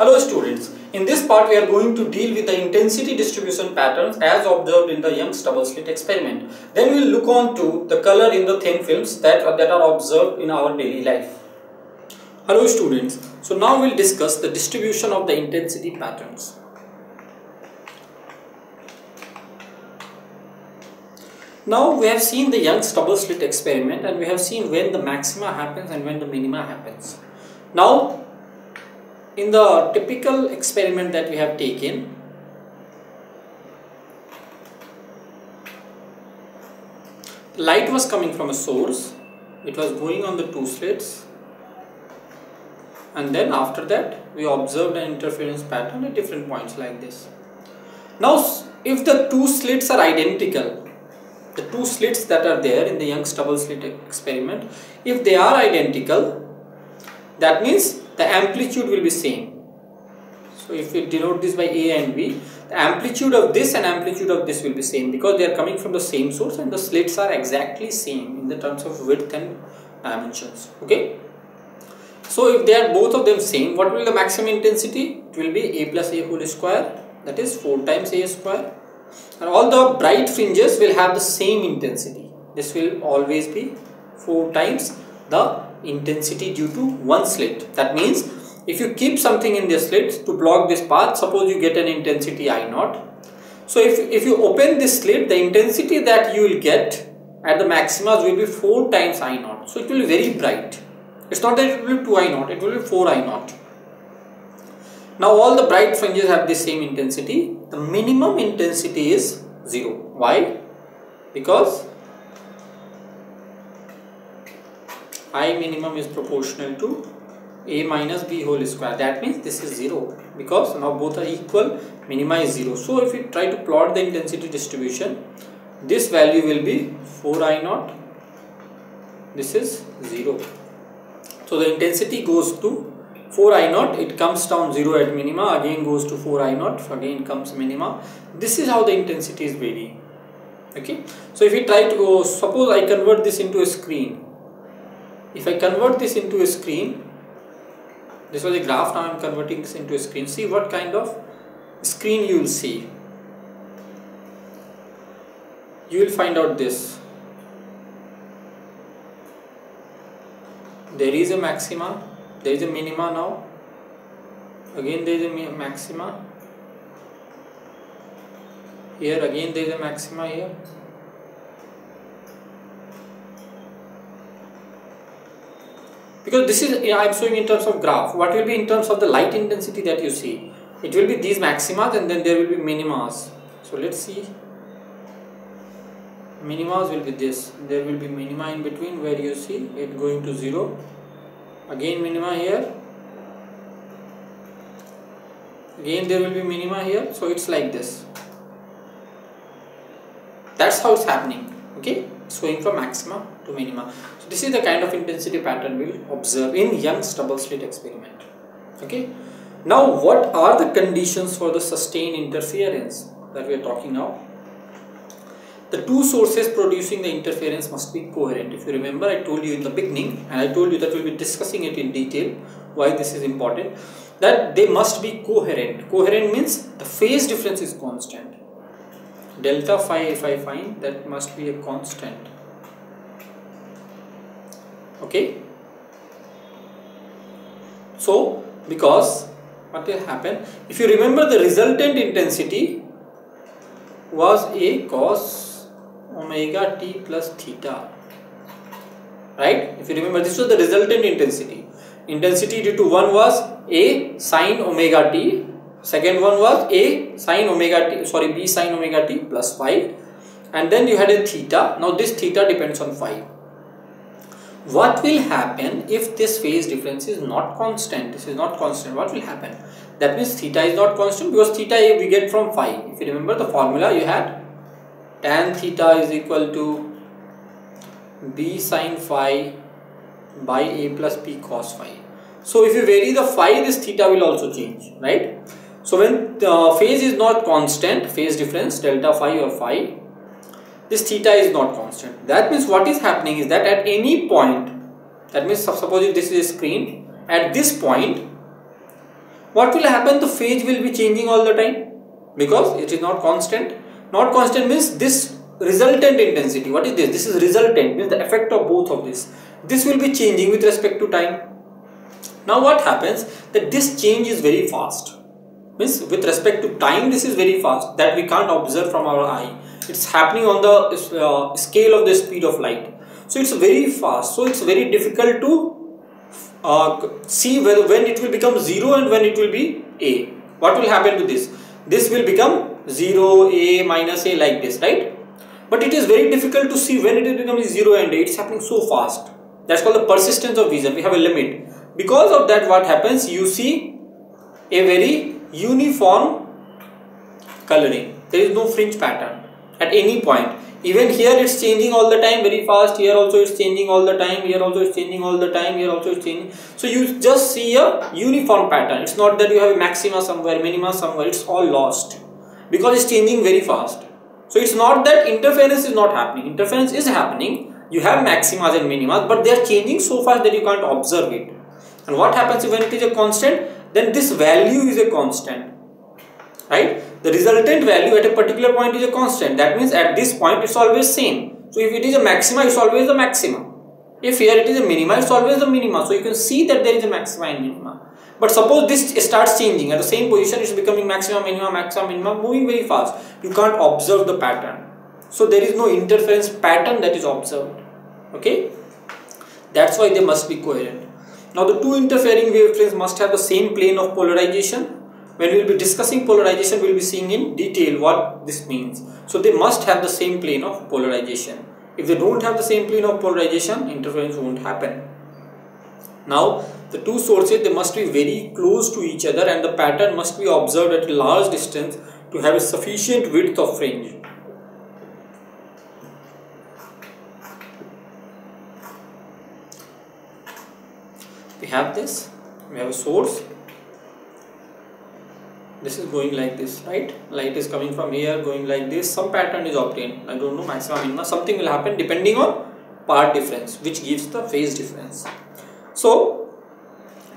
Hello students, in this part we are going to deal with the intensity distribution patterns as observed in the Young's double slit experiment. Then we will look on to the color in the thin films that are observed in our daily life. Hello students, so now we will discuss the distribution of the intensity patterns. Now we have seen the Young's double slit experiment and we have seen when the maxima happens and when the minima happens. Now in the typical experiment that we have taken, light was coming from a source, it was going on the two slits, and then after that we observed an interference pattern at different points like this. Now if the two slits are identical, the two slits that are there in the Young's double slit experiment, if they are identical, that means the amplitude will be same. So if we denote this by A and B, the amplitude of this and amplitude of this will be same because they are coming from the same source and the slits are exactly same in the terms of width and dimensions. Okay. So if they are both of them same, what will be the maximum intensity? It will be A plus A whole square, that is 4 times A square. And all the bright fringes will have the same intensity. This will always be 4 times the intensity due to one slit. That means if you keep something in the slit to block this path, suppose you get an intensity I0. So if you open this slit, the intensity that you will get at the maximas will be 4 times I0. So it will be very bright. It's not that it will be 2 I0, it will be 4 I0. Now all the bright fringes have the same intensity. The minimum intensity is 0. Why? Because I minimum is proportional to A minus B whole square. That means this is 0 because now both are equal, minima is 0. So if you try to plot the intensity distribution, this value will be 4 I0, this is 0. So the intensity goes to 4 I0, it comes down 0 at minima, again goes to 4 I0, again comes minima. This is how the intensity is varying. Okay. So if we try to, suppose I convert this into a screen. If I convert this into a screen, this was a graph, now I am converting this into a screen. See what kind of screen you will see. You will find out this. There is a maxima, there is a minima now. Again there is a maxima. Here again there is a maxima here. Because this is, I am showing in terms of graph. What will be in terms of the light intensity that you see? It will be these maximas and then there will be minimas. So let's see. Minimas will be this. There will be minima in between where you see it going to 0. Again minima here. Again there will be minima here. So it's like this. That's how it's happening. Okay. It's going from maxima to minima. So this is the kind of intensity pattern we will observe in Young's double slit experiment. Okay. Now what are the conditions for the sustained interference that we are talking now? The two sources producing the interference must be coherent. If you remember, I told you in the beginning and I told you that we will be discussing it in detail why this is important, that they must be coherent. Coherent means the phase difference is constant. Delta phi, if I find, that must be a constant. Okay. So because what will happen, if you remember, the resultant intensity was A cos omega t plus theta, right? If you remember, this was the resultant intensity. Intensity due to one was A sin omega t, second one was A sin omega t, sorry, B sin omega t plus phi, and then you had a theta. Now this theta depends on phi. What will happen if this phase difference is not constant? This is not constant. What will happen? That means theta is not constant because theta we get from phi. If you remember the formula, you had tan theta is equal to B sin phi by A plus B cos phi. So if you vary the phi, this theta will also change, right? So when the phase is not constant, phase difference, delta phi or phi, this theta is not constant. That means what is happening is that at any point, that means suppose if this is a screen, at this point what will happen? The phase will be changing all the time because it is not constant. Not constant means this resultant intensity. What is this? This is resultant, means the effect of both of this. This will be changing with respect to time. Now what happens? That this change is very fast. Means with respect to time, this is very fast that we can't observe from our eye. It's happening on the scale of the speed of light. So it's very fast. So it's very difficult to see when it will become 0 and when it will be A. What will happen to this? This will become 0, A, minus A, like this, right? But it is very difficult to see when it is becoming 0 and A. It's happening so fast. That's called the persistence of vision. We have a limit. Because of that, what happens? You see a very uniform coloring. There is no fringe pattern at any point. Even here it's changing all the time very fast. Here also it's changing all the time. Here also it's changing all the time. Here also it's changing. So you just see a uniform pattern. It's not that you have a maxima somewhere, minima somewhere. It's all lost because it's changing very fast. So it's not that interference is not happening. Interference is happening. You have maximas and minimas, but they are changing so fast that you can't observe it. And what happens when it is a constant? Then this value is a constant, right? The resultant value at a particular point is a constant. That means at this point it's always same. So if it is a maxima, it's always the maxima. If here it is a minima, it's always the minima. So you can see that there is a maxima and minima. But suppose this starts changing at the same position, it's becoming maxima, minima, moving very fast. You can't observe the pattern. So there is no interference pattern that is observed. Okay? That's why they must be coherent. Now the two interfering waveframes must have the same plane of polarization. When we will be discussing polarization, we will be seeing in detail what this means. So they must have the same plane of polarization. If they don't have the same plane of polarization, interference won't happen. Now the two sources, they must be very close to each other and the pattern must be observed at a large distance to have a sufficient width of fringe. We have this, we have a source, this is going like this, right? Light is coming from here, going like this, some pattern is obtained, I don't know, maxima, minima, something will happen depending on part difference, which gives the phase difference. So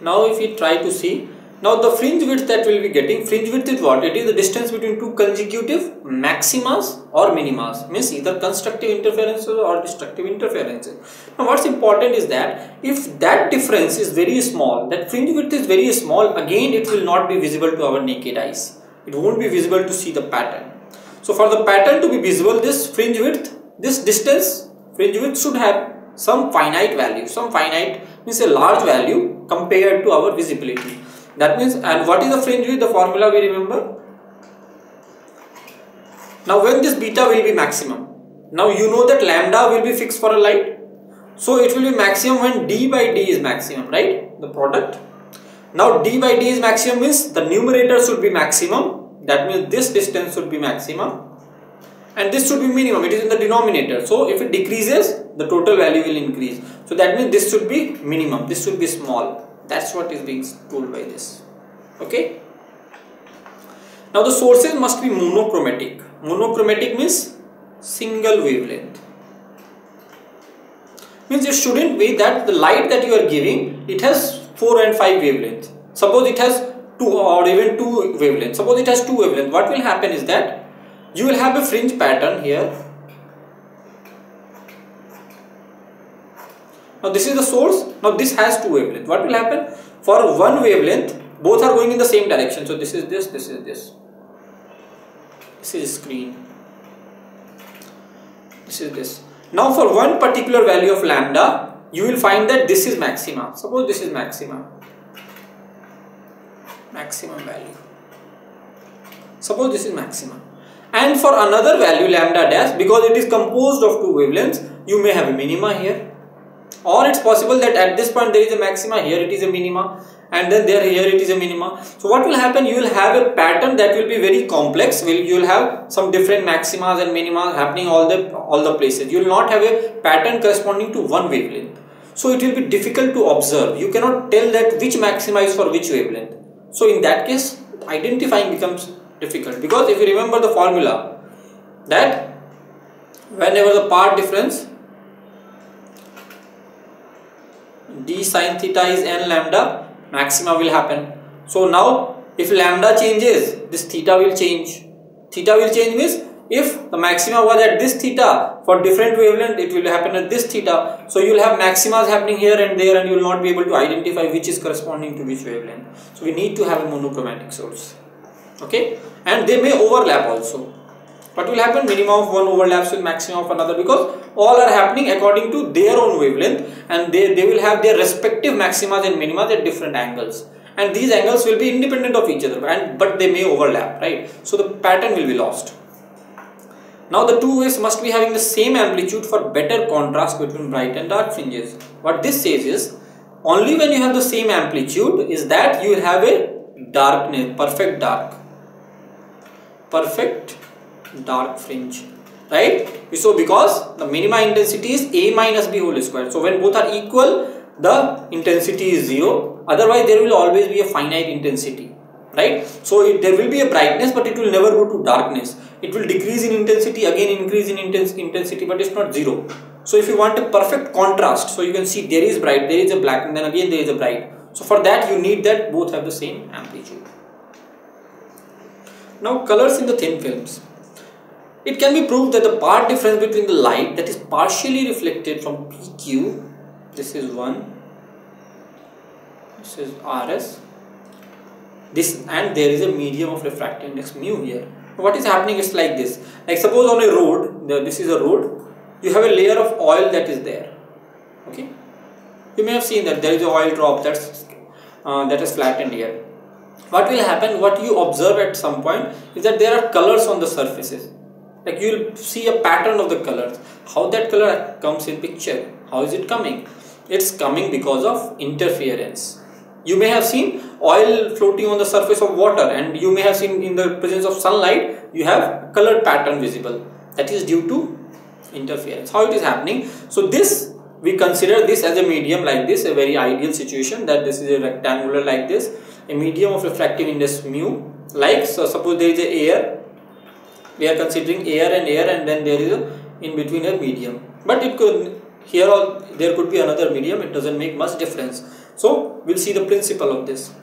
now if we try to see, now the fringe width that we will be getting, fringe width is what? It is the distance between two consecutive maximas or minimas, means either constructive interferences or destructive interferences. Now what's important is that if that difference is very small, that fringe width is very small, again it will not be visible to our naked eyes. It won't be visible to see the pattern. So for the pattern to be visible, this fringe width, this distance, fringe width should have some finite value. Some finite means a large value compared to our visibility. That means, and what is the fringe width? The formula we remember. Now when this beta will be maximum, now you know that lambda will be fixed for a light. So it will be maximum when d by d is maximum, right? The product. Now d by d is maximum means the numerator should be maximum. That means this distance should be maximum. And this should be minimum. It is in the denominator. So if it decreases, the total value will increase. So that means this should be minimum. This should be small. That's what is being told by this. Okay. Now the sources must be monochromatic. Monochromatic means single wavelength. Means it shouldn't be that the light that you are giving, it has 4 and 5 wavelengths. Suppose it has 2 or even 2 wavelengths. Suppose it has 2 wavelengths. What will happen is that you will have a fringe pattern here. Now this is the source. Now this has 2 wavelengths. What will happen? For one wavelength, both are going in the same direction. So this is this, this is this. This is screen. This is this. Now for one particular value of lambda, you will find that this is maxima. Suppose this is maxima. Maximum value. Suppose this is maxima. And for another value lambda dash, because it is composed of 2 wavelengths, you may have a minima here. Or it's possible that at this point there is a maxima, here it is a minima, and then here it is a minima. So what will happen? You will have a pattern that will be very complex. You will have some different maximas and minima happening all the places. You will not have a pattern corresponding to one wavelength. So it will be difficult to observe. You cannot tell that which maxima is for which wavelength. So in that case, identifying becomes difficult, because if you remember the formula that whenever the part difference d sin theta is n lambda, maxima will happen. So now if lambda changes, this theta will change. Theta will change means if the maxima was at this theta, for different wavelength it will happen at this theta. So you will have maximas happening here and there, and you will not be able to identify which is corresponding to which wavelength. So we need to have a monochromatic source. Okay, and they may overlap also. What will happen? Minimum of one overlaps with maximum of another, because all are happening according to their own wavelength, and they will have their respective maximas and minima at different angles, and these angles will be independent of each other, but they may overlap, right? So the pattern will be lost. Now the two waves must be having the same amplitude for better contrast between bright and dark fringes. What this says is, only when you have the same amplitude is that you will have a darkness, perfect dark fringe, right? So because the minima intensity is A minus B whole square. So when both are equal, the intensity is 0. Otherwise there will always be a finite intensity, right? So there will be a brightness, but it will never go to darkness. It will decrease in intensity, again increase in intensity, but it's not 0. So if you want a perfect contrast, so you can see there is bright, there is a black, and then again there is a bright. So for that you need that both have the same amplitude. Now colors in the thin films. It can be proved that the part difference between the light that is partially reflected from PQ, this is 1, this is RS, this, and there is a medium of refractive index mu here. What is happening is like this. Like suppose on a road, this is a road, you have a layer of oil that is there. Okay, you may have seen that there is an oil drop that is flattened here. What will happen? What you observe at some point is that there are colors on the surfaces. Like you will see a pattern of the colors. How that color comes in picture? How is it coming? It's coming because of interference. You may have seen oil floating on the surface of water, and you may have seen in the presence of sunlight you have colored pattern visible. That is due to interference. How it is happening? So this, we consider this as a medium like this, a very ideal situation, that this is a rectangular like this, a medium of refractive index mu. Like, so suppose there is a air, we are considering air, and then there is a in between a medium, but it could here or there could be another medium. It doesn't make much difference. So we'll see the principle of this.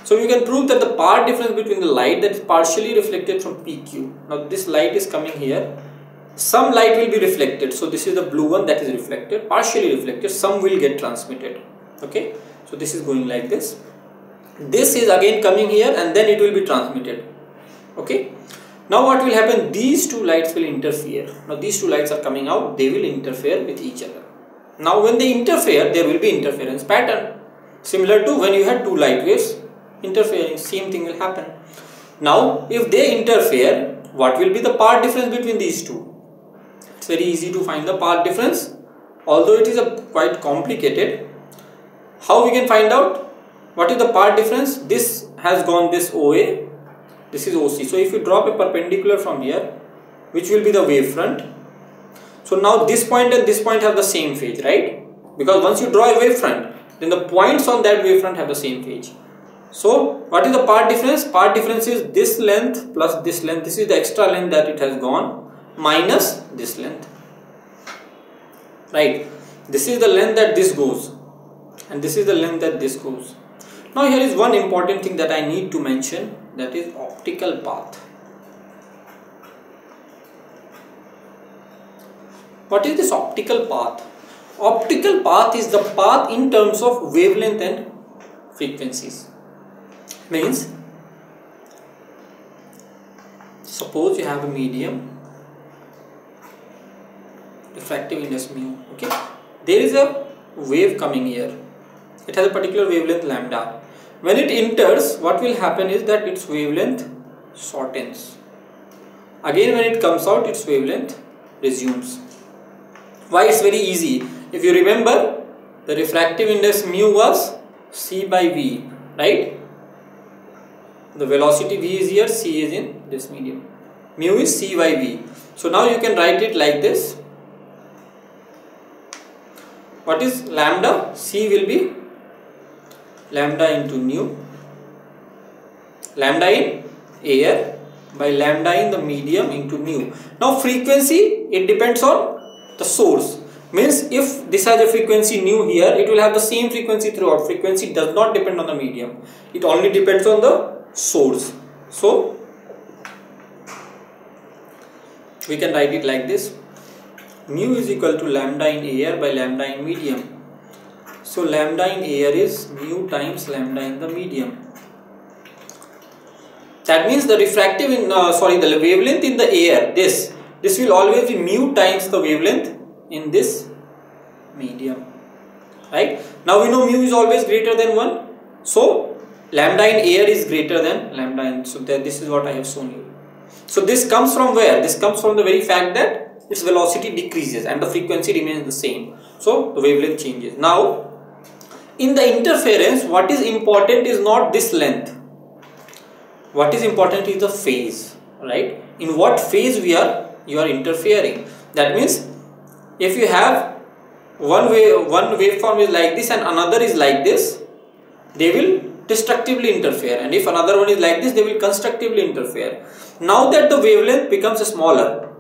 So you can prove that the part difference between the light that is partially reflected from PQ. Now this light is coming here, some light will be reflected, so this is the blue one that is reflected, partially reflected, some will get transmitted. Okay, so this is going like this. This is again coming here, and then it will be transmitted. Okay, now what will happen? These two lights will interfere. Now these two lights are coming out, they will interfere with each other. Now when they interfere, there will be interference pattern. Similar to when you had two light waves interfering, same thing will happen. Now if they interfere, what will be the part difference between these two? It's very easy to find the part difference, although it is quite complicated. How we can find out? What is the part difference? This has gone this OA, this is OC. So if you drop a perpendicular from here, which will be the wavefront. So now this point and this point have the same phase, right? Because once you draw a wavefront, then the points on that wavefront have the same phase. So what is the part difference? Part difference is this length plus this length. This is the extra length that it has gone minus this length, right? This is the length that this goes, and this is the length that this goes. Now here is one important thing that I need to mention, that is optical path. What is this optical path? Optical path is the path in terms of wavelength and frequencies. Means, suppose you have a medium, refractive index mu. Okay, there is a wave coming here. It has a particular wavelength lambda. When it enters, what will happen is that its wavelength shortens. Again, when it comes out, its wavelength resumes. Why? It's very easy. If you remember, the refractive index mu was c by v, right? The velocity v is here, c is in this medium. Mu is c by v. So now you can write it like this. What is lambda? C will be lambda into nu, lambda in air by lambda in the medium into mu. Now frequency, it depends on the source. Means if this has a frequency nu here, it will have the same frequency throughout. Frequency does not depend on the medium. It only depends on the source. So we can write it like this. Mu is equal to lambda in air by lambda in medium. So lambda in air is mu times lambda in the medium. That means the refractive in the wavelength in the air, this will always be mu times the wavelength in this medium, right? Now we know mu is always greater than 1, so lambda in air is greater than lambda in, so this is what I have shown you. So this comes from where? This comes from the very fact that its velocity decreases and the frequency remains the same, so the wavelength changes. Now in the interference, what is important is not this length. What is important is the phase, right? In what phase you are interfering. That means if you have one waveform is like this and another is like this, they will destructively interfere, and if another one is like this, they will constructively interfere. Now that the wavelength becomes smaller,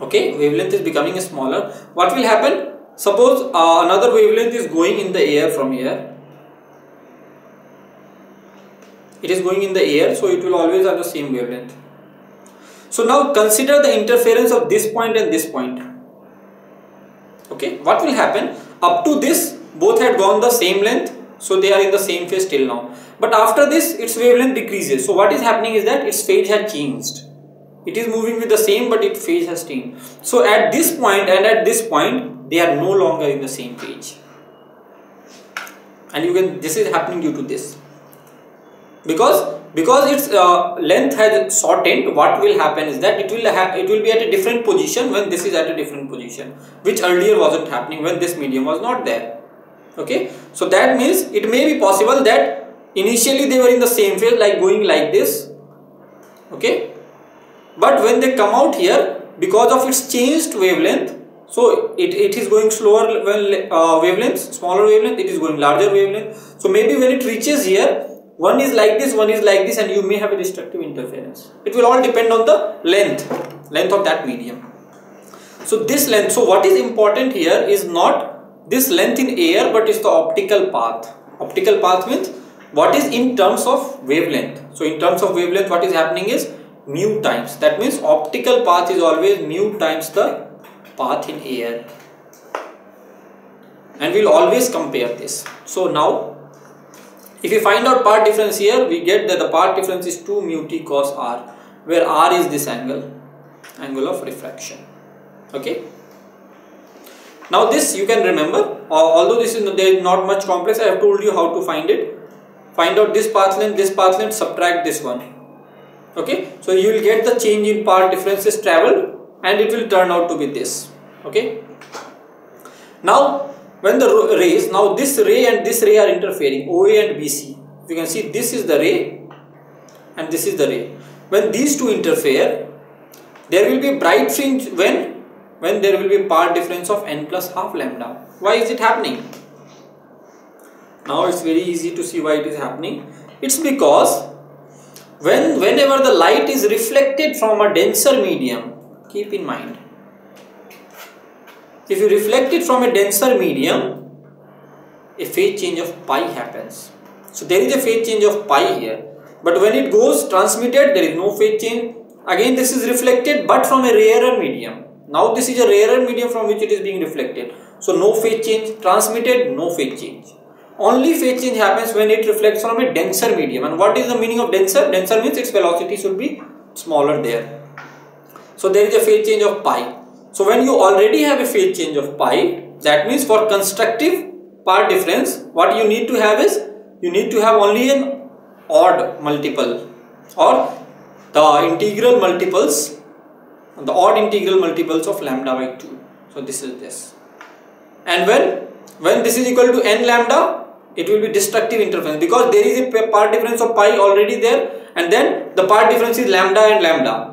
okay, wavelength is becoming smaller, what will happen? Suppose another wavelength is going in the air from here. It is going in the air, so it will always have the same wavelength. So now consider the interference of this point and this point. Okay, what will happen? Up to this, both had gone the same length, so they are in the same phase till now. But after this, its wavelength decreases. So what is happening is that its phase has changed. It is moving with the same, but its phase has changed. So at this point and at this point, they are no longer in the same phase. And this is happening due to this. Because its length has shortened, what will happen is that it will be at a different position when this is at a different position, which earlier wasn't happening when this medium was not there. Okay, so that means it may be possible that initially they were in the same phase, like going like this. Okay, but when they come out here, because of its changed wavelength, so it is going slower wavelength, smaller wavelength, it is going larger wavelength. So maybe when it reaches here, one is like this, one is like this, and you may have a destructive interference. It will all depend on the length of that medium. So this length, so what is important here is not this length in air, but is the optical path. Optical path means what is in terms of wavelength. So in terms of wavelength, what is happening is mu times. That means optical path is always mu times the path in air. And we'll always compare this. So now, if we find out part difference here, we get that the part difference is 2 mu t cos r, where r is this angle of refraction. Okay. Now this you can remember, although there is not much complex, I have told you how to find it. Find out this path length, subtract this one. Okay. So you will get the change in part differences traveled, and it will turn out to be this. Okay. Now when the rays, now this ray and this ray are interfering, OA and BC. You can see this is the ray and this is the ray. When these two interfere, there will be bright fringe when there will be part difference of n plus half lambda. Why is it happening? Now it's very easy to see why it is happening. It's because whenever the light is reflected from a denser medium, keep in mind, if you reflect it from a denser medium, a phase change of pi happens. So there is a phase change of pi here. But when it goes transmitted, there is no phase change. Again, this is reflected, but from a rarer medium. Now this is a rarer medium from which it is being reflected. So no phase change. Transmitted, no phase change. Only phase change happens when it reflects from a denser medium. And what is the meaning of denser? Denser means its velocity should be smaller there. So there is a phase change of pi. So when you already have a phase change of pi, that means for constructive part difference, what you need to have is, you need to have only an odd multiple, or the integral multiples, the odd integral multiples of lambda by 2. So this is this. And when this is equal to n lambda, it will be destructive interference, because there is a part difference of pi already there, and then the part difference is lambda and lambda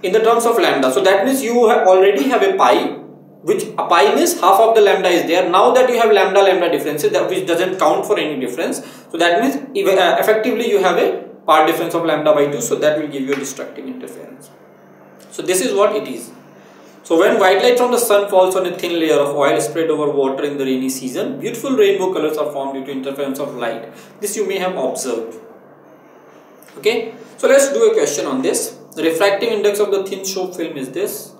in the terms of lambda. So that means you already have a pi, which a pi means half of the lambda is there. Now that you have lambda differences, which doesn't count for any difference, so that means effectively you have a part difference of lambda by 2, so that will give you a destructive interference. So this is what it is. So when white light from the sun falls on a thin layer of oil spread over water in the rainy season, beautiful rainbow colors are formed due to interference of light. This you may have observed. Okay, so let's do a question on this. The refractive index of the thin show film is this.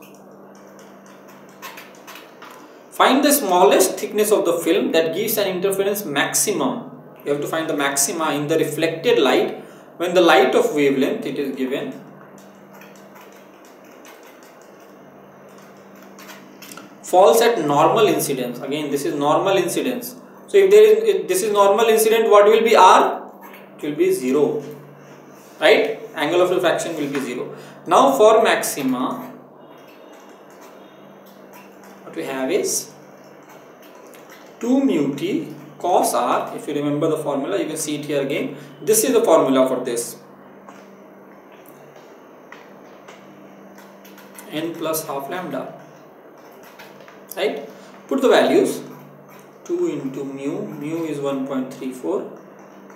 Find the smallest thickness of the film that gives an interference maximum. You have to find the maxima in the reflected light when the light of wavelength, it is given, falls at normal incidence. Again, this is normal incidence. So if this is normal incident, what will be R? It will be 0. Right? Angle of refraction will be 0. Now for maxima, what we have is 2 mu t cos R. If you remember the formula, you can see it here again. This is the formula for this. N plus half lambda. Right? Put the values. 2 into mu is 1.34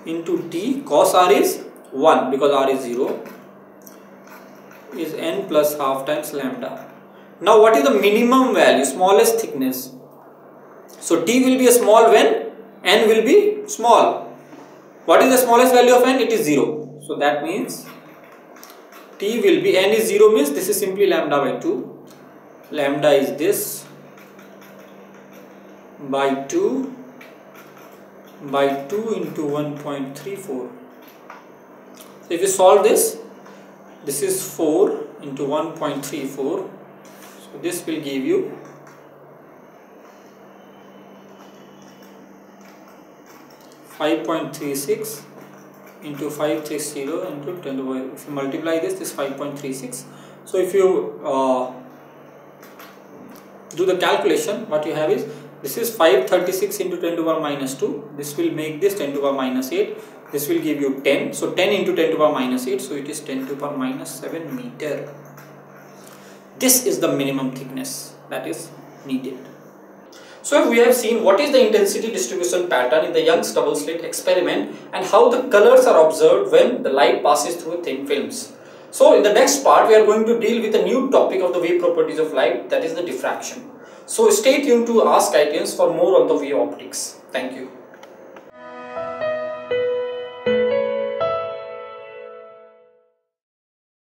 into t, cos R is 1 because R is 0, is n plus half times lambda. Now what is the minimum value, smallest thickness? So t will be a small when n will be small. What is the smallest value of n? It is 0. So that means t will be, n is 0 means this is simply lambda by 2. Lambda is this by 2 into 1.34. So if you solve this, this is 4 into 1.34. So this will give you 5.36 into 560 into 10 to the power. If you multiply this is 5.36. So if you do the calculation, what you have is, this is 536 into 10 to the power minus 2. This will make this 10 to the power minus 8. This will give you 10. So 10 into 10 to the power minus 8. So it is 10 to the power minus 7 meter. This is the minimum thickness that is needed. So we have seen what is the intensity distribution pattern in the Young's double slit experiment and how the colors are observed when the light passes through thin films. So in the next part, we are going to deal with a new topic of the wave properties of light, that is the diffraction. So stay tuned to Ask IITians for more on the wave optics. Thank you.